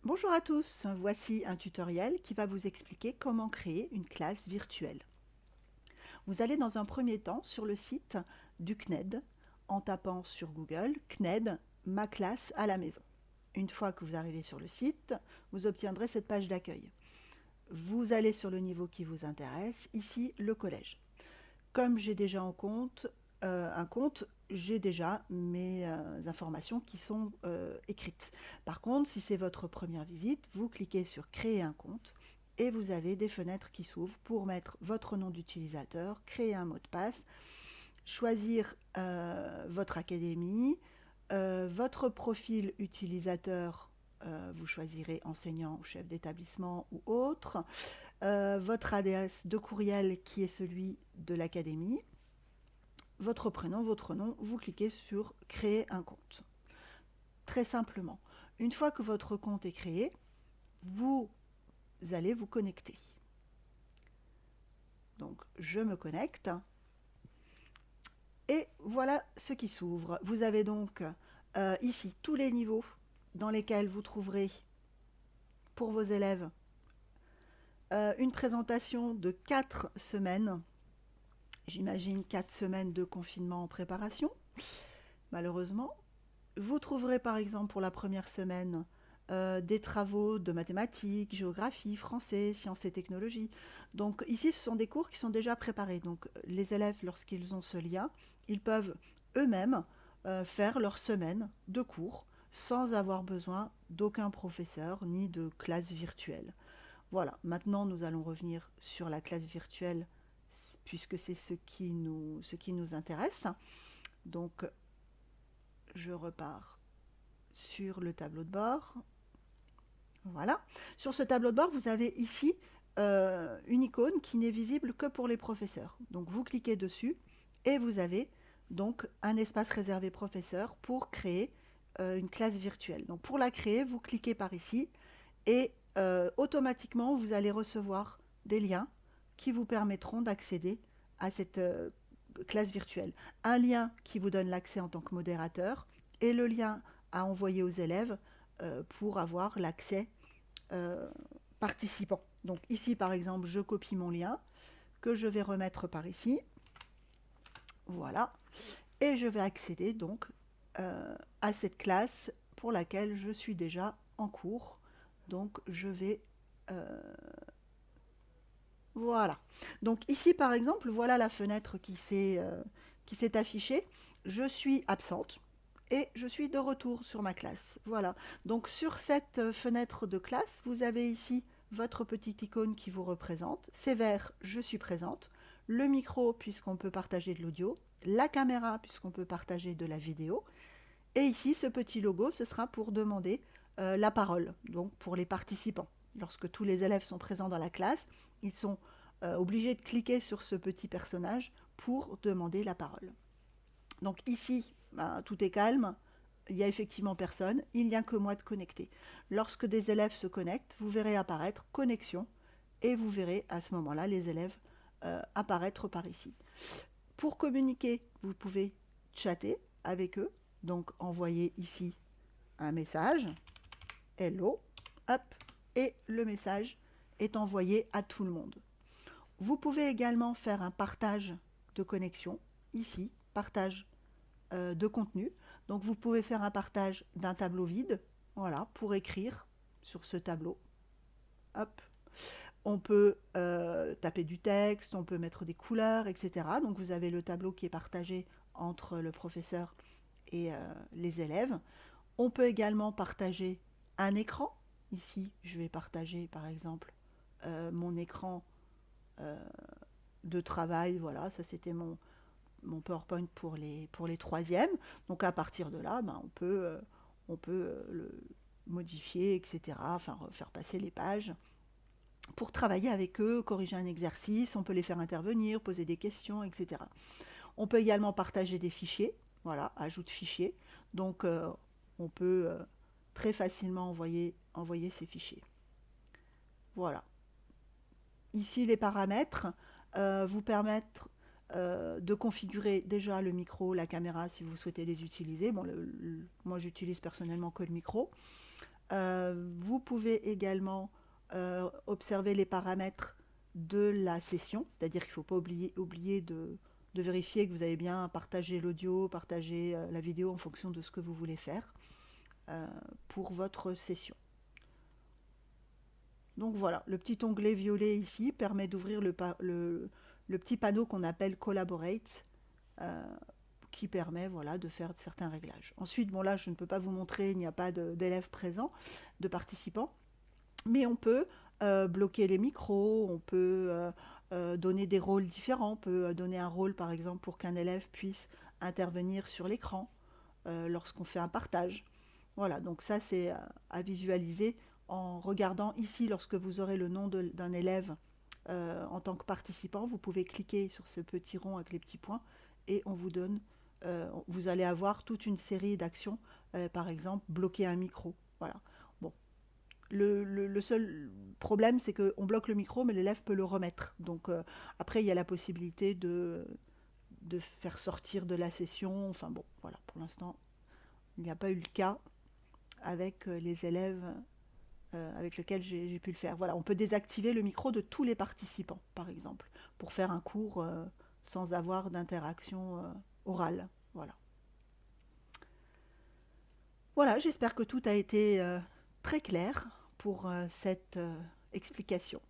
Bonjour à tous, voici un tutoriel qui va vous expliquer comment créer une classe virtuelle. Vous allez dans un premier temps sur le site du CNED en tapant sur Google CNED ma classe à la maison. Une fois que vous arrivez sur le site, vous obtiendrez cette page d'accueil. Vous allez sur le niveau qui vous intéresse, ici le collège. Comme j'ai déjà un compte, j'ai déjà mes informations qui sont écrites. Par contre, si c'est votre première visite, vous cliquez sur créer un compte et vous avez des fenêtres qui s'ouvrent pour mettre votre nom d'utilisateur, créer un mot de passe, choisir votre académie, votre profil utilisateur, vous choisirez enseignant ou chef d'établissement ou autre, votre adresse de courriel qui est celui de l'académie, votre prénom, votre nom, vous cliquez sur créer un compte. Très simplement. Une fois que votre compte est créé, vous allez vous connecter. Donc je me connecte et voilà ce qui s'ouvre. Vous avez donc ici tous les niveaux dans lesquels vous trouverez pour vos élèves une présentation de 4 semaines. J'imagine 4 semaines de confinement en préparation, malheureusement. Vous trouverez par exemple pour la première semaine des travaux de mathématiques, géographie, français, sciences et technologies. Donc ici, ce sont des cours qui sont déjà préparés. Donc les élèves, lorsqu'ils ont ce lien, ils peuvent eux-mêmes faire leur semaine de cours sans avoir besoin d'aucun professeur ni de classe virtuelle. Voilà, maintenant nous allons revenir sur la classe virtuelle puisque c'est ce qui nous intéresse. Donc je repars sur le tableau de bord. Voilà. Sur ce tableau de bord, vous avez ici une icône qui n'est visible que pour les professeurs. Donc vous cliquez dessus et vous avez donc un espace réservé professeur pour créer une classe virtuelle. Donc pour la créer, vous cliquez par ici et automatiquement vous allez recevoir des liens qui vous permettront d'accéder à cette classe virtuelle. Un lien qui vous donne l'accès en tant que modérateur et le lien à envoyer aux élèves pour avoir l'accès euh, participant. Donc ici par exemple, je copie mon lien que je vais remettre par ici. Voilà. Et je vais accéder donc à cette classe pour laquelle je suis déjà en cours. Donc je vais voilà. Donc ici par exemple, voilà la fenêtre qui s'est affichée. Je suis absente et je suis de retour sur ma classe. Voilà. Donc sur cette fenêtre de classe, vous avez ici votre petite icône qui vous représente. C'est vert, je suis présente. Le micro, puisqu'on peut partager de l'audio. La caméra, puisqu'on peut partager de la vidéo. Et ici, ce petit logo, ce sera pour demander la parole, donc pour les participants. Lorsque tous les élèves sont présents dans la classe, ils sont obligés de cliquer sur ce petit personnage pour demander la parole. Donc ici, ben, tout est calme, il n'y a effectivement personne, il n'y a que moi de connecté. Lorsque des élèves se connectent, vous verrez apparaître connexion et vous verrez à ce moment-là les élèves apparaître par ici. Pour communiquer, vous pouvez chatter avec eux, donc envoyer ici un message, hello, hop, et le message est envoyé à tout le monde. Vous pouvez également faire un partage de connexion, ici, partage de contenu. Donc vous pouvez faire un partage d'un tableau vide, voilà, pour écrire sur ce tableau. Hop. On peut taper du texte, on peut mettre des couleurs, etc. Donc vous avez le tableau qui est partagé entre le professeur et les élèves. On peut également partager un écran. Ici, je vais partager par exemple mon écran euh, de travail. Voilà, ça c'était mon PowerPoint pour les troisièmes. Donc à partir de là, ben, on peut le modifier, etc. Enfin, faire passer les pages pour travailler avec eux, corriger un exercice, on peut les faire intervenir, poser des questions, etc. On peut également partager des fichiers, voilà, ajout de fichiers. Donc on peut très facilement envoyer ces fichiers. Voilà. Ici, les paramètres vous permettent de configurer déjà le micro, la caméra si vous souhaitez les utiliser. Bon, moi, j'utilise personnellement que le micro. Vous pouvez également observer les paramètres de la session, c'est-à-dire qu'il ne faut pas oublier de vérifier que vous avez bien partagé l'audio, partagé la vidéo en fonction de ce que vous voulez faire euh, pour votre session. Donc voilà, le petit onglet violet ici permet d'ouvrir le petit panneau qu'on appelle Collaborate, euh, qui permet voilà, de faire certains réglages. Ensuite, bon là je ne peux pas vous montrer, il n'y a pas d'élèves présents, de participants, mais on peut bloquer les micros, on peut donner des rôles différents, on peut donner un rôle par exemple pour qu'un élève puisse intervenir sur l'écran lorsqu'on fait un partage. Voilà, donc ça c'est à visualiser en regardant ici lorsque vous aurez le nom d'un élève en tant que participant, vous pouvez cliquer sur ce petit rond avec les petits points et on vous donne, vous allez avoir toute une série d'actions, par exemple bloquer un micro. Voilà. Bon, le seul problème c'est qu'on bloque le micro mais l'élève peut le remettre. Donc après il y a la possibilité de faire sortir de la session. Enfin bon, voilà, pour l'instant il n'y a pas eu le cas avec les élèves avec lesquels j'ai pu le faire. Voilà, on peut désactiver le micro de tous les participants, par exemple, pour faire un cours sans avoir d'interaction orale. Voilà. Voilà, j'espère que tout a été très clair pour cette explication.